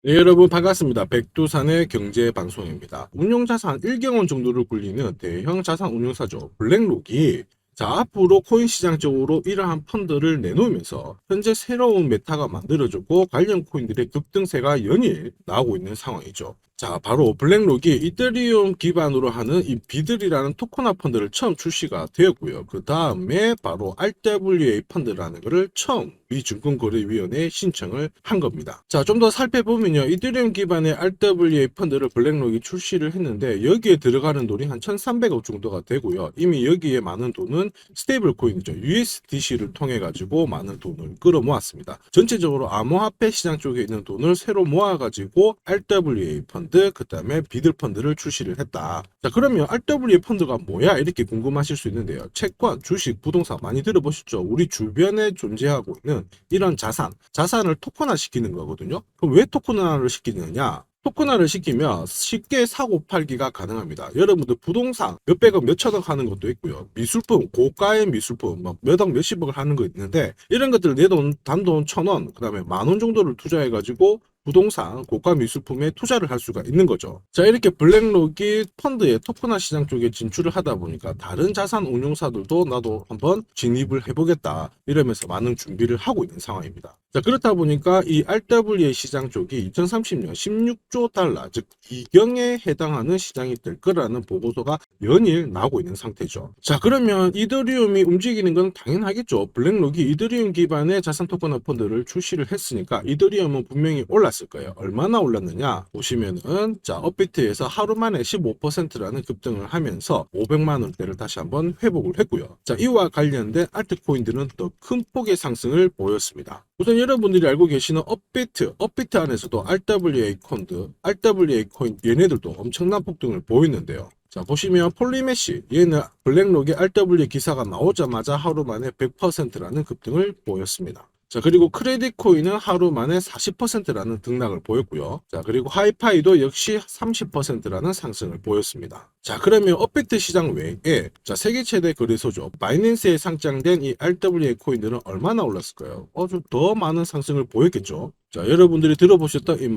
네, 여러분 반갑습니다. 백두산의 경제방송입니다. 운용자산 1경원 정도를 굴리는 대형 자산 운용사죠. 블랙록이 앞으로 코인 시장 쪽으로 이러한 펀드를 내놓으면서 현재 새로운 메타가 만들어졌고 관련 코인들의 급등세가 연일 나오고 있는 상황이죠. 바로 블랙록이 이더리움 기반으로 하는 이 비들이라는 토커나 펀드를 처음 출시가 되었고요. 그 다음에 바로 RWA 펀드라는 것을 처음 미증권거래위원회에 신청을 한 겁니다. 좀 더 살펴보면요. 이더리움 기반의 RWA 펀드를 블랙록이 출시를 했는데 여기에 들어가는 돈이 한 1,300억 정도가 되고요. 이미 여기에 많은 돈은 스테이블 코인이죠. USDC를 통해 가지고 많은 돈을 끌어모았습니다. 전체적으로 암호화폐 시장 쪽에 있는 돈을 새로 모아가지고 RWA 펀드, 그 다음에 비들 펀드를 출시를 했다. 그러면 RWA 펀드가 뭐야? 이렇게 궁금하실 수 있는데요. 채권, 주식, 부동산 많이 들어보셨죠? 우리 주변에 존재하고 있는 이런 자산을 토큰화 시키는 거거든요. 그럼 왜 토큰화를 시키느냐? 토큰화를 시키면 쉽게 사고 팔기가 가능합니다. 여러분들 부동산 몇백억 몇천억 하는 것도 있고요. 미술품 고가의 미술품 몇억 몇십억을 하는 거 있는데 이런 것들 내 돈 단돈 1,000원 그 다음에 10,000원 정도를 투자해 가지고 부동산 고가 미술품에 투자를 할 수가 있는 거죠. 이렇게 블랙록이 펀드의 토큰화 시장 쪽에 진출을 하다 보니까 다른 자산 운용사들도 나도 한번 진입을 해보겠다 이러면서 많은 준비를 하고 있는 상황입니다. 그렇다 보니까 이 RWA 시장 쪽이 2030년 16조 달러, 즉 2경에 해당하는 시장이 될 거라는 보고서가 연일 나오고 있는 상태죠. 그러면 이더리움이 움직이는 건 당연하겠죠. 블랙록이 이더리움 기반의 자산 토큰화 펀드를 출시를 했으니까 이더리움은 분명히 올랐을 거예요. 얼마나 올랐느냐 보시면은 업비트에서 하루 만에 15%라는 급등을 하면서 500만 원대를 다시 한번 회복을 했고요. 이와 관련된 알트코인들은 더 큰 폭의 상승을 보였습니다. 우선 여러분들이 알고 계시는 업비트 안에서도 RWA 펀드, RWA 코인 얘네들도 엄청난 폭등을 보이는데요. 보시면 폴리메시 얘는 블랙록의 RWA 기사가 나오자마자 하루 만에 100%라는 급등을 보였습니다. 그리고 크레딧 코인은 하루 만에 40%라는 등락을 보였고요. 그리고 하이파이도 역시 30%라는 상승을 보였습니다. 그러면 업비트 시장 외에 세계 최대 거래소죠. 바이낸스에 상장된 이 RWA 코인들은 얼마나 올랐을까요? 좀 더 많은 상승을 보였겠죠. 여러분들이 들어보셨던 이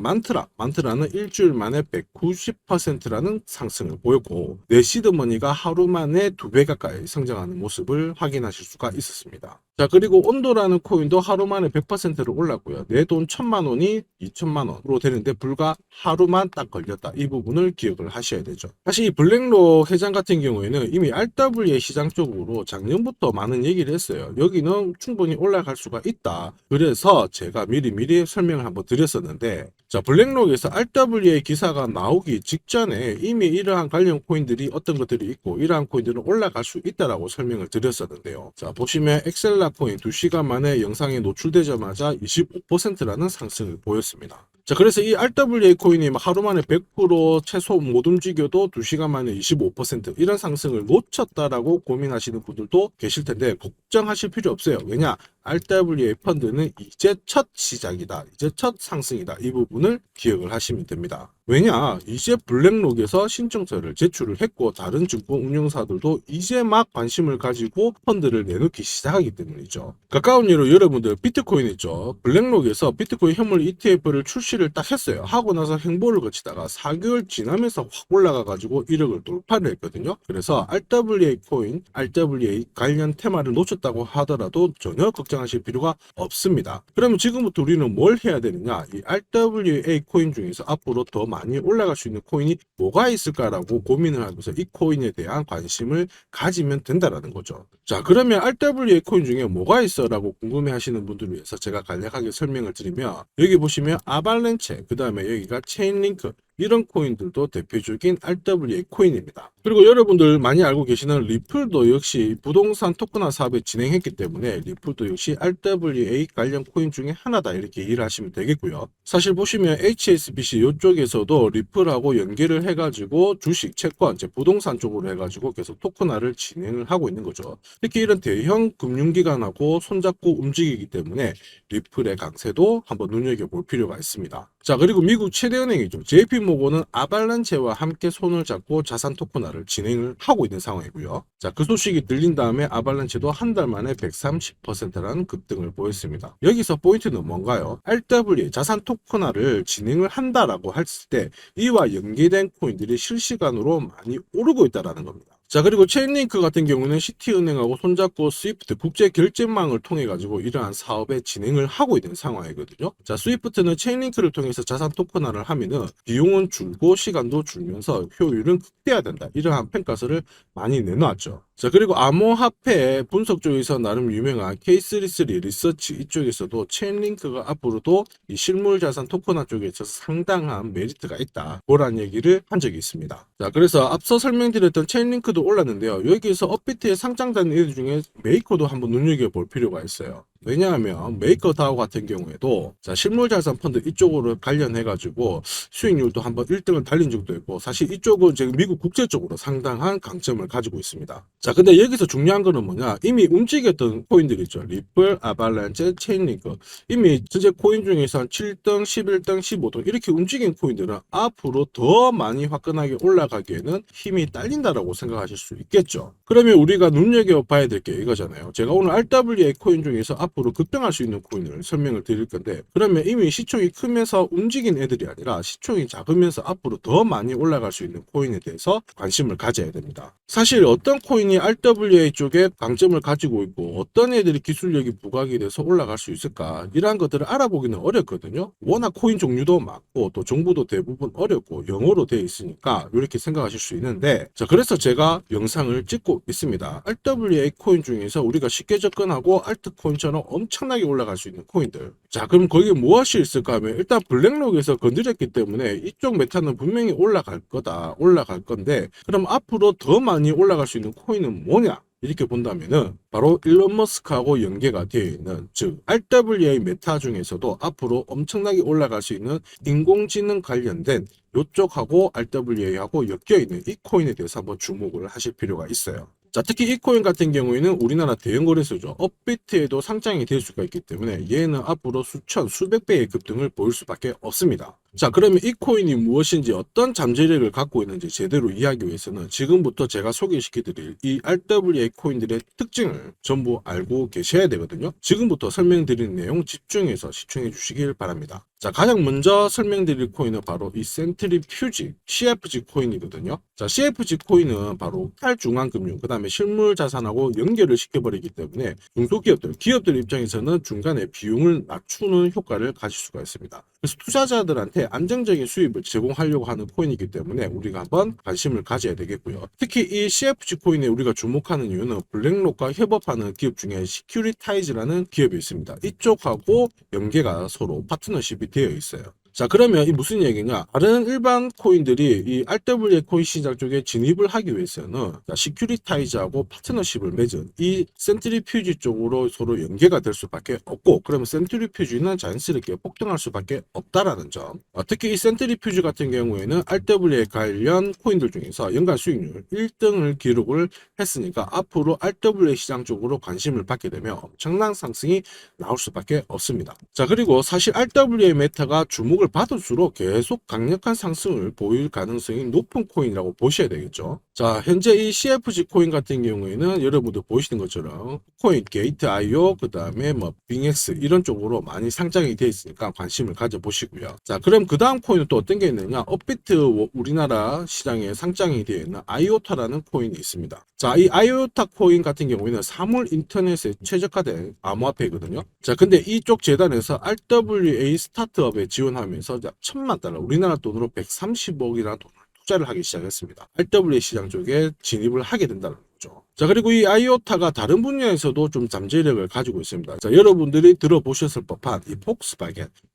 만트라는 일주일 만에 190%라는 상승을 보였고 내시드머니가 하루 만에 2배 가까이 성장하는 모습을 확인하실 수가 있었습니다. 그리고 온도라는 코인도 하루 만에 100%를 올랐고요. 내 돈 1,000만 원이 2,000만 원으로 되는데 불과 하루만 딱 걸렸다. 이 부분을 기억을 하셔야 되죠. 사실 이 블랙록 회장 같은 경우에는 이미 RWA 시장 쪽으로 작년부터 많은 얘기를 했어요. 여기는 충분히 올라갈 수가 있다. 그래서 제가 미리 설명을 한번 드렸었는데 블랙록에서 RWA 기사가 나오기 직전에 이미 이러한 관련 코인들이 어떤 것들이 있고 이러한 코인들은 올라갈 수 있다라고 설명을 드렸었는데요. 보시면 엑셀라 코인 2시간 만에 영상에 노출되자마자 25%라는 상승을 보였습니다. 그래서 이 RWA 코인이 하루 만에 100% 최소 못 움직여도 2시간 만에 25% 이런 상승을 놓쳤다라고 고민하시는 분들도 계실 텐데 걱정하실 필요 없어요. 왜냐? RWA 펀드는 이제 첫 시작이다. 이제 첫 상승이다. 이 부분을 기억을 하시면 됩니다. 왜냐? 이제 블랙록에서 신청서를 제출을 했고 다른 증권 운용사들도 이제 막 관심을 가지고 펀드를 내놓기 시작하기 때문이죠. 가까운 예로 여러분들 비트코인 있죠. 블랙록에서 비트코인 현물 ETF를 출시를 딱 했어요. 하고 나서 행보를 거치다가 4개월 지나면서 확 올라가 가지고 1억을 돌파를 했거든요. 그래서 RWA 코인, RWA 관련 테마를 놓쳤다고 하더라도 전혀 걱정하실 필요가 없습니다. 그러면 지금부터 우리는 뭘 해야 되느냐? 이 RWA 코인 중에서 앞으로 더 많이 올라갈 수 있는 코인이 뭐가 있을까라고 고민을 하면서 이 코인에 대한 관심을 가지면 된다라는 거죠. 그러면 RWA 코인 중에 뭐가 있어? 라고 궁금해 하시는 분들을 위해서 제가 간략하게 설명을 드리면 여기 보시면 아발렌체, 그 다음에 여기가 체인링크 이런 코인들도 대표적인 RWA 코인입니다. 그리고 여러분들 많이 알고 계시는 리플도 역시 부동산 토큰화 사업을 진행했기 때문에 리플도 역시 RWA 관련 코인 중에 하나다 이렇게 이해를 하시면 되겠고요. 사실 보시면 HSBC 이쪽에서도 리플하고 연계를 해가지고 주식, 채권, 부동산 쪽으로 해가지고 계속 토큰화를 진행을 하고 있는 거죠. 특히 이런 대형 금융기관하고 손잡고 움직이기 때문에 리플의 강세도 한번 눈여겨볼 필요가 있습니다. 그리고 미국 최대 은행이죠. JP 이모고는 아발란체와 함께 손을 잡고 자산 토큰화를 진행을 하고 있는 상황이고요. 자, 그 소식이 들린 다음에 아발란체도 한 달 만에 130%라는 급등을 보였습니다. 여기서 포인트는 뭔가요? RWA 자산 토큰화를 진행을 한다라고 했을 때 이와 연계된 코인들이 실시간으로 많이 오르고 있다는 겁니다. 자, 그리고 체인링크 같은 경우는 시티은행하고 손잡고 스위프트 국제 결제망을 통해 가지고 이러한 사업에 진행을 하고 있는 상황이거든요. 자, 스위프트는 체인링크를 통해서 자산 토큰화를 하면은 비용은 줄고 시간도 줄면서 효율은 극대화된다. 이러한 평가서를 많이 내놓았죠. 자, 그리고 암호화폐 분석 쪽에서 나름 유명한 K33 리서치 이쪽에서도 체인링크가 앞으로도 이 실물 자산 토큰화 쪽에 있어서 상당한 메리트가 있다. 그런 얘기를 한 적이 있습니다. 자, 그래서 앞서 설명드렸던 체인링크도 올랐는데요. 여기에서 업비트에 상장된 애들 중에 메이커도 한번 눈여겨볼 필요가 있어요. 왜냐하면 메이커다오 같은 경우에도 자, 실물자산 펀드 이쪽으로 관련해가지고 수익률도 한번 1등을 달린 적도 있고 사실 이쪽은 지금 미국 국제적으로 상당한 강점을 가지고 있습니다. 자, 근데 여기서 중요한 거는 뭐냐, 이미 움직였던 코인들 있죠. 리플, 아발란체, 체인링크, 이미 전체 코인 중에서 한 7등, 11등, 15등 이렇게 움직인 코인들은 앞으로 더 많이 화끈하게 올라가기에는 힘이 딸린다라고 생각하실 수 있겠죠. 그러면 우리가 눈여겨봐야 될 게 이거잖아요. 제가 오늘 RWA 코인 중에서 앞으로 급등할 수 있는 코인을 설명을 드릴 건데, 그러면 이미 시총이 크면서 움직인 애들이 아니라 시총이 작으면서 앞으로 더 많이 올라갈 수 있는 코인에 대해서 관심을 가져야 됩니다. 사실 어떤 코인이 RWA 쪽에 강점을 가지고 있고 어떤 애들이 기술력이 부각이 돼서 올라갈 수 있을까, 이러한 것들을 알아보기는 어렵거든요. 워낙 코인 종류도 많고 또 정보도 대부분 어렵고 영어로 되어 있으니까 이렇게 생각하실 수 있는데, 자, 그래서 제가 영상을 찍고 있습니다. RWA 코인 중에서 우리가 쉽게 접근하고 알트코인처럼 엄청나게 올라갈 수 있는 코인들. 자, 그럼 거기에 무엇이 있을까 하면 일단 블랙록에서 건드렸기 때문에 이쪽 메타는 분명히 올라갈 거다, 올라갈 건데, 그럼 앞으로 더 많이 올라갈 수 있는 코인은 뭐냐, 이렇게 본다면은 바로 일론 머스크하고 연계가 되어 있는, 즉 RWA 메타 중에서도 앞으로 엄청나게 올라갈 수 있는 인공지능 관련된 요쪽하고 RWA하고 엮여있는 이 코인에 대해서 한번 주목을 하실 필요가 있어요. 자, 특히 이 코인 같은 경우에는 우리나라 대형 거래소죠. 업비트에도 상장이 될 수가 있기 때문에 얘는 앞으로 수천, 수백 배의 급등을 보일 수밖에 없습니다. 자, 그러면 이 코인이 무엇인지 어떤 잠재력을 갖고 있는지 제대로 이해하기 위해서는 지금부터 제가 소개시켜드릴 이 RWA 코인들의 특징을 전부 알고 계셔야 되거든요. 지금부터 설명드리는 내용 집중해서 시청해 주시길 바랍니다. 자, 가장 먼저 설명드릴 코인은 바로 이 센트리퓨지 CFG 코인이거든요. 자, CFG 코인은 바로 탈중앙금융, 그 다음에 실물 자산하고 연결을 시켜버리기 때문에 기업들 입장에서는 중간에 비용을 낮추는 효과를 가질 수가 있습니다. 그래서 투자자들한테 안정적인 수입을 제공하려고 하는 코인이기 때문에 우리가 한번 관심을 가져야 되겠고요. 특히 이 CFG 코인에 우리가 주목하는 이유는 블랙록과 협업하는 기업 중에 시큐리타이즈라는 기업이 있습니다. 이쪽하고 연계가 서로 파트너십이 되어 있어요. 자, 그러면 이 무슨 얘기냐, 다른 일반 코인들이 이 RWA 코인 시장 쪽에 진입을 하기 위해서는 시큐리타이즈하고 파트너십을 맺은 이 센트리퓨지 쪽으로 서로 연계가 될 수밖에 없고, 그러면 센트리퓨지는 자연스럽게 폭등할 수밖에 없다라는 점. 특히 이 센트리퓨지 같은 경우에는 RWA 관련 코인들 중에서 연간 수익률 1등을 기록을 했으니까 앞으로 RWA 시장 쪽으로 관심을 받게 되면 엄청난 상승이 나올 수밖에 없습니다. 자, 그리고 사실 RWA 메타가 주목을 받을수록 계속 강력한 상승을 보일 가능성이 높은 코인이라고 보셔야 되겠죠. 자, 현재 이 CFG 코인 같은 경우에는 여러분들 보시는 것처럼 코인 게이트 IO, 그 다음에 뭐 빙엑스 이런 쪽으로 많이 상장이 되어 있으니까 관심을 가져보시고요. 자, 그럼 그 다음 코인은 또 어떤 게 있느냐, 업비트 우리나라 시장에 상장이 되어 있는 아이오타라는 코인이 있습니다. 자, 이 아이오타 코인 같은 경우에는 사물 인터넷에 최적화된 암호화폐거든요. 자, 근데 이쪽 재단에서 RWA 스타트업에 지원하면서 약 1,000만 달러, 우리나라 돈으로 130억이라는 돈을 투자를 하기 시작했습니다. RWA 시장 쪽에 진입을 하게 된다는 거죠. 자, 그리고 이 아이오타가 다른 분야에서도 좀 잠재력을 가지고 있습니다. 자, 여러분들이 들어보셨을 법한 이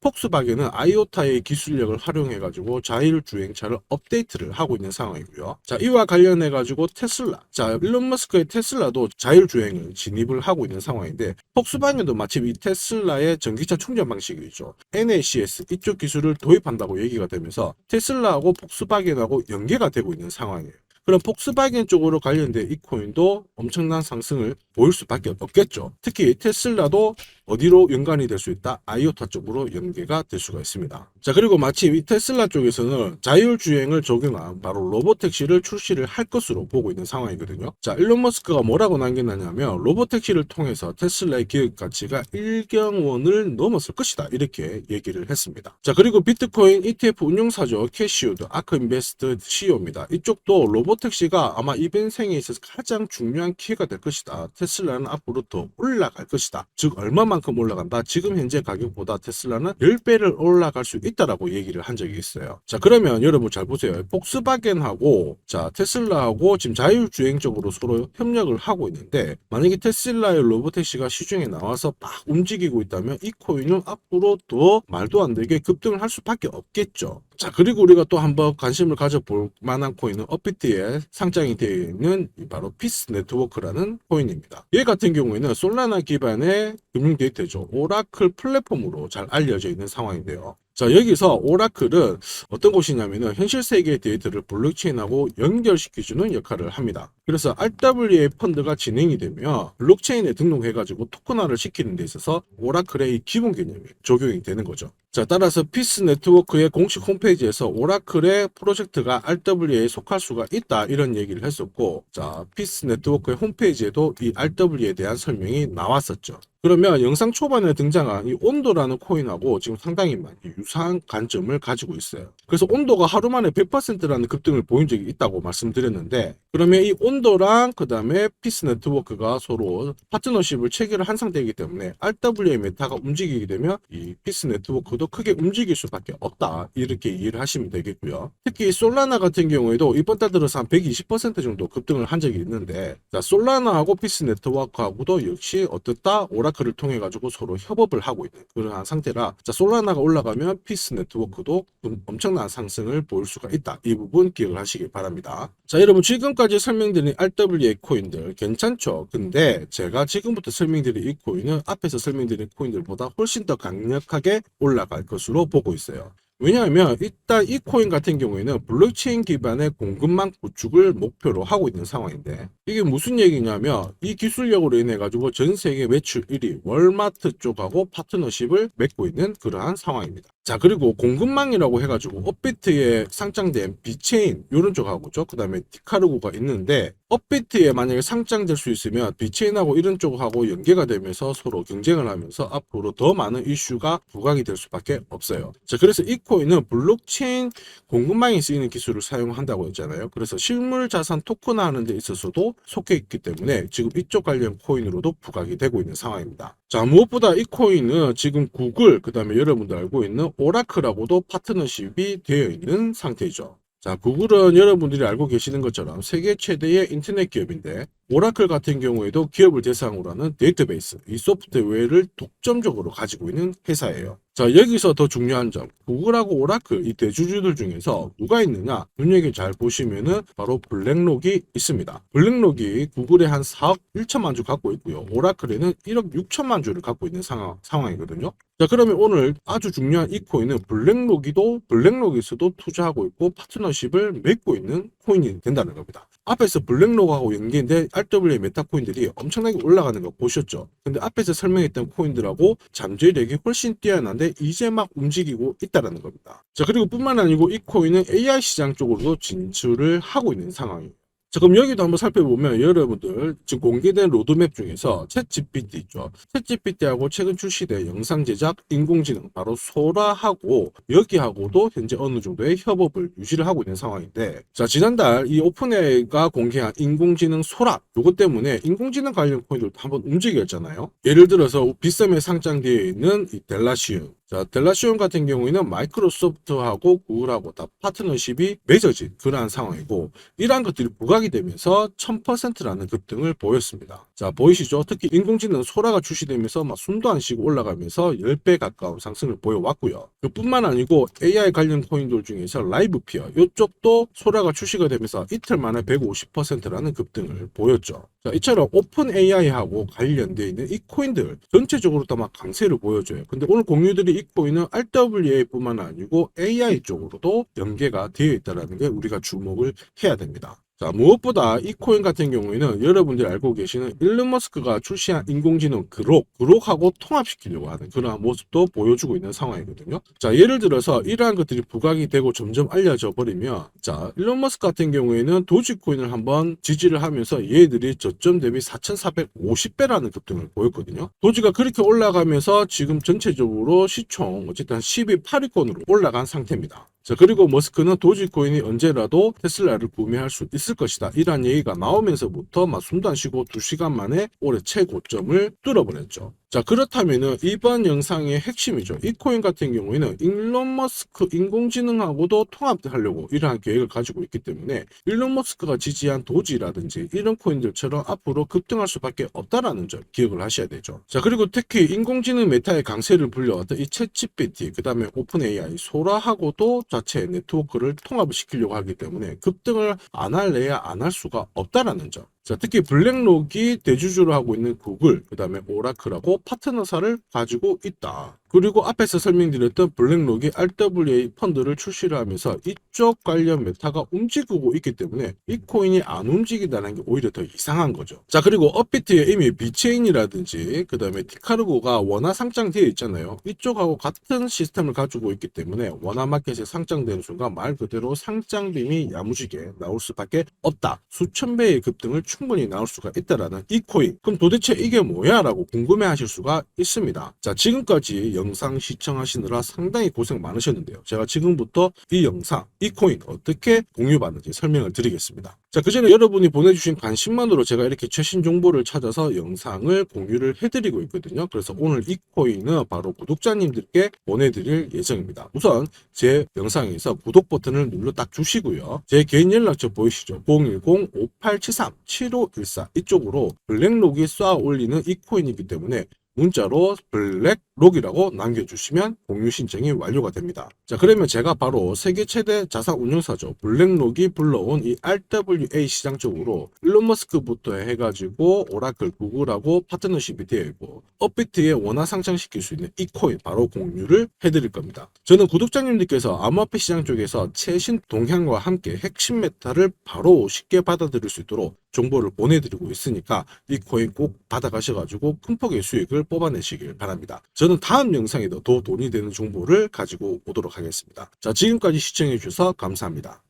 폭스바겐은 아이오타의 기술력을 활용해 가지고 자율주행차를 업데이트를 하고 있는 상황이고요. 자, 이와 관련해 가지고 테슬라, 자, 일론 머스크의 테슬라도 자율주행을 진입을 하고 있는 상황인데, 폭스바겐도 마침 이 테슬라의 전기차 충전 방식이죠, NACS 이쪽 기술을 도입한다고 얘기가 되면서 테슬라하고 폭스바겐하고 연계가 되고 있는 상황이에요. 그럼 폭스바겐 쪽으로 관련된 이 코인도 엄청난 상승을 보일 수밖에 없겠죠. 특히 테슬라도 어디로 연관이 될 수 있다? 아이오타 쪽으로 연계가 될 수가 있습니다. 자, 그리고 마침 이 테슬라 쪽에서는 자율주행을 적용한 바로 로보택시를 출시를 할 것으로 보고 있는 상황이거든요. 자, 일론 머스크가 뭐라고 남겨놨냐면 로보택시를 통해서 테슬라의 기업 가치가 1경 원을 넘었을 것이다, 이렇게 얘기를 했습니다. 자, 그리고 비트코인 ETF 운용사죠, 캐시우드 아크인베스트 CEO입니다. 이쪽도 로보택시가 아마 이번 생에 있어서 가장 중요한 기회가 될 것이다. 테슬라는 앞으로 더 올라갈 것이다. 즉 얼마만큼 올라간다? 지금 현재 가격보다 테슬라는 10배를 올라갈 수 있다라고 얘기를 한 적이 있어요. 자, 그러면 여러분 잘 보세요. 폭스바겐하고 자 테슬라하고 지금 자율주행적으로 서로 협력을 하고 있는데, 만약에 테슬라의 로보택시가 시중에 나와서 막 움직이고 있다면 이 코인은 앞으로 더 말도 안 되게 급등을 할 수밖에 없겠죠. 자, 그리고 우리가 또 한번 관심을 가져볼 만한 코인은 업비트에 상장이 되어 있는 바로 피스 네트워크라는 코인입니다. 얘 같은 경우에는 솔라나 기반의 금융 데이터죠. 오라클 플랫폼으로 잘 알려져 있는 상황인데요. 자, 여기서 오라클은 어떤 곳이냐면은 현실 세계의 데이터를 블록체인하고 연결시켜주는 역할을 합니다. 그래서 RWA 펀드가 진행이 되면 블록체인에 등록해가지고 토큰화를 시키는 데 있어서 오라클의 이 기본 개념이 적용이 되는 거죠. 자, 따라서 피스 네트워크의 공식 홈페이지에서 오라클의 프로젝트가 RWA에 속할 수가 있다, 이런 얘기를 했었고, 자, 피스 네트워크의 홈페이지에도 이 RWA에 대한 설명이 나왔었죠. 그러면 영상 초반에 등장한 이 온도라는 코인하고 지금 상당히 많이 유사한 관점을 가지고 있어요. 그래서 온도가 하루 만에 100%라는 급등을 보인 적이 있다고 말씀드렸는데, 그러면 이 온도랑 그 다음에 피스 네트워크가 서로 파트너십을 체결을 한 상태이기 때문에 RWA 메타가 움직이게 되면 이 피스 네트워크도 크게 움직일 수밖에 없다, 이렇게 이해를 하시면 되겠고요. 특히 솔라나 같은 경우에도 이번 달 들어서 한 120% 정도 급등을 한 적이 있는데, 자, 솔라나하고 피스 네트워크하고도 역시 어떻다? 오라클을 통해 가지고 서로 협업을 하고 있는 그러한 상태라, 자, 솔라나가 올라가면 피스 네트워크도 엄청난 상승을 보일 수가 있다. 이 부분 기억을 하시기 바랍니다. 자, 여러분 지금까지 설명드린 RWA 코인들 괜찮죠? 근데 제가 지금부터 설명드린 이 코인은 앞에서 설명드린 코인들보다 훨씬 더 강력하게 올라갈 것으로 보고 있어요. 왜냐하면 일단 이 코인 같은 경우에는 블록체인 기반의 공급망 구축을 목표로 하고 있는 상황인데, 이게 무슨 얘기냐면 이 기술력으로 인해 가지고 전 세계 매출 1위 월마트 쪽하고 파트너십을 맺고 있는 그러한 상황입니다. 자, 그리고 공급망이라고 해가지고 업비트에 상장된 비체인 이런 쪽하고죠. 그 다음에 디카르고가 있는데, 업비트에 만약에 상장될 수 있으면 비체인하고 이런 쪽하고 연계가 되면서 서로 경쟁을 하면서 앞으로 더 많은 이슈가 부각이 될 수밖에 없어요. 자, 그래서 이 코인은 블록체인 공급망에 쓰이는 기술을 사용한다고 했잖아요. 그래서 실물 자산 토큰화하는 데 있어서도 속해 있기 때문에 지금 이쪽 관련 코인으로도 부각이 되고 있는 상황입니다. 자, 무엇보다 이 코인은 지금 구글, 그 다음에 여러분들 알고 있는 오라클하고도 파트너십이 되어 있는 상태이죠. 자, 구글은 여러분들이 알고 계시는 것처럼 세계 최대의 인터넷 기업인데, 오라클 같은 경우에도 기업을 대상으로 하는 데이터베이스, 이 소프트웨어를 독점적으로 가지고 있는 회사예요. 자, 여기서 더 중요한 점, 구글하고 오라클 이 대주주들 중에서 누가 있느냐, 눈여겨 잘 보시면은 바로 블랙록이 있습니다. 블랙록이 구글에 한 4억 1천만 주 갖고 있고요. 오라클에는 1억 6천만 주를 갖고 있는 상황이거든요. 자, 그러면 오늘 아주 중요한 이 코인은 블랙록에서도 투자하고 있고 파트너십을 맺고 있는 코인이 된다는 겁니다. 앞에서 블랙록하고 연계된 RWA 메타 코인들이 엄청나게 올라가는 거 보셨죠? 근데 앞에서 설명했던 코인들하고 잠재력이 훨씬 뛰어난데 이제 막 움직이고 있다는 겁니다. 자, 그리고 뿐만 아니고 이 코인은 AI 시장 쪽으로도 진출을 하고 있는 상황이에요. 자, 그럼 여기도 한번 살펴보면 여러분들 지금 공개된 로드맵 중에서 챗GPT 있죠. 챗GPT하고 최근 출시된 영상 제작 인공지능 바로 소라하고 여기하고도 현재 어느 정도의 협업을 유지를 하고 있는 상황인데, 자, 지난달 이 오픈AI가 공개한 인공지능 소라 요것 때문에 인공지능 관련 코인들도 한번 움직였잖아요. 예를 들어서 비썸에 상장되어 있는 이 델라시움, 자, 델라시온 같은 경우에는 마이크로소프트하고 구글하고 다 파트너십이 맺어진 그러한 상황이고, 이러한 것들이 부각이 되면서 1000%라는 급등을 보였습니다. 자, 보이시죠? 특히 인공지능 소라가 출시되면서 막 숨도 안 쉬고 올라가면서 10배 가까운 상승을 보여왔고요. 그뿐만 아니고 AI 관련 코인들 중에서 라이브피어 이쪽도 소라가 출시가 되면서 이틀 만에 150%라는 급등을 보였죠. 자, 이처럼 오픈 AI하고 관련되어 있는 이 코인들 전체적으로 다 막 강세를 보여줘요. 근데 오늘 공유들이 이 코인은 RWA뿐만 아니고 AI 쪽으로도 연계가 되어 있다는 게 우리가 주목을 해야 됩니다. 자, 무엇보다 이 코인 같은 경우에는 여러분들이 알고 계시는 일론 머스크가 출시한 인공지능 그록하고 통합시키려고 하는 그러한 모습도 보여주고 있는 상황이거든요. 자, 예를 들어서 이러한 것들이 부각이 되고 점점 알려져 버리면, 자, 일론 머스크 같은 경우에는 도지코인을 한번 지지를 하면서 얘들이 저점 대비 4,450배라는 급등을 보였거든요. 도지가 그렇게 올라가면서 지금 전체적으로 시총 어쨌든 10위 8위권으로 올라간 상태입니다. 자, 그리고 머스크는 도지코인이 언제라도 테슬라를 구매할 수 있을 것이다, 이런 얘기가 나오면서부터 막 숨도 안 쉬고 2시간 만에 올해 최고점을 뚫어버렸죠. 자, 그렇다면은 이번 영상의 핵심이죠. 이 코인 같은 경우에는 일론 머스크 인공지능하고도 통합하려고 이러한 계획을 가지고 있기 때문에 일론 머스크가 지지한 도지라든지 이런 코인들처럼 앞으로 급등할 수밖에 없다라는 점 기억을 하셔야 되죠. 자, 그리고 특히 인공지능 메타의 강세를 불려왔던 이 챗GPT, 그 다음에 오픈 AI, 소라하고도 자체 네트워크를 통합을 시키려고 하기 때문에 급등을 안 할래야 안 할 수가 없다라는 점. 자, 특히 블랙록이 대주주로 하고 있는 구글, 그 다음에 오라클하고 파트너사를 가지고 있다. 그리고 앞에서 설명드렸던 블랙록이 RWA 펀드를 출시를 하면서 이쪽 관련 메타가 움직이고 있기 때문에 이 코인이 안 움직인다는 게 오히려 더 이상한 거죠. 자, 그리고 업비트에 이미 비체인이라든지 그 다음에 티카르고가 원화 상장되어 있잖아요. 이쪽하고 같은 시스템을 가지고 있기 때문에 원화 마켓에 상장되는 순간 말 그대로 상장빔이 야무지게 나올 수밖에 없다. 수천 배의 급등을 충분히 나올 수가 있다라는 이 코인. 그럼 도대체 이게 뭐야? 라고 궁금해 하실 수가 있습니다. 자, 지금까지 영상 시청하시느라 상당히 고생 많으셨는데요. 제가 지금부터 이 영상, 이 코인 어떻게 공유받는지 설명을 드리겠습니다. 자, 그 전에 여러분이 보내주신 관심만으로 제가 이렇게 최신 정보를 찾아서 영상을 공유를 해드리고 있거든요. 그래서 오늘 이 코인은 바로 구독자님들께 보내드릴 예정입니다. 우선 제 영상에서 구독 버튼을 눌러 딱 주시고요. 제 개인 연락처 보이시죠? 010-5873-7514 이쪽으로 블랙록이 쏴 올리는 이 코인이기 때문에 문자로 블랙록이라고 남겨주시면 공유 신청이 완료가 됩니다. 자, 그러면 제가 바로 세계 최대 자산 운용사죠. 블랙록이 불러온 이 RWA 시장 쪽으로 일론 머스크부터 해가지고 오라클, 구글하고 파트너십이 되어 있고 업비트에 원화 상장시킬 수 있는 이 코인 바로 공유를 해드릴 겁니다. 저는 구독자님들께서 암호화폐 시장 쪽에서 최신 동향과 함께 핵심 메타를 바로 쉽게 받아들일 수 있도록 정보를 보내드리고 있으니까 이 코인 꼭 받아가셔가지고 큰 폭의 수익을 뽑아내시길 바랍니다. 저는 다음 영상에도 더 돈이 되는 정보를 가지고 오도록 하겠습니다. 자, 지금까지 시청해주셔서 감사합니다.